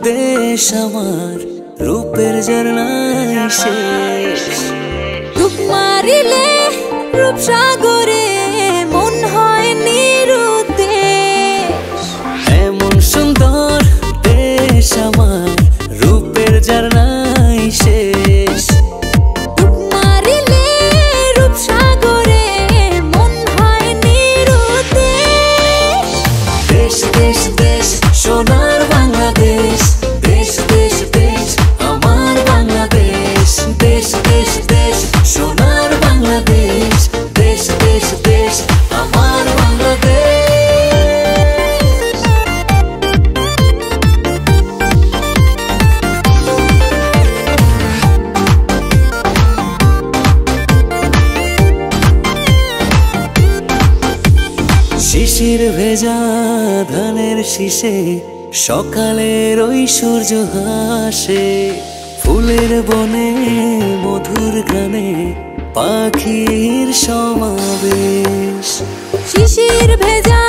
দেশ আমার রূপের ঝরনায় শেষ। রূপ মারিলে রূপসাগরে মন হয় নিরুদ্দেশ। এমন সুন্দর দেশ আমার রূপের ঝরনায় শেষ। রূপ মারিলে রূপসাগরে মন হয় নিরুদ্দেশ। দেশ দেশ দেশ সোনার বাংলাদেশ, দেশ দেশ দেশ আমার বাংলাদেশ। দেশ দেশ দেশ সোনার বাংলাদেশ, দেশ দেশ দেশ আমার বাংলাদেশ। শিশির ভেজা ধানের শীষে সকালের ওই সূর্য হাসে। ফুলের বনে মধুর গানে পাখির সমাবেশ। শিশির ভেজা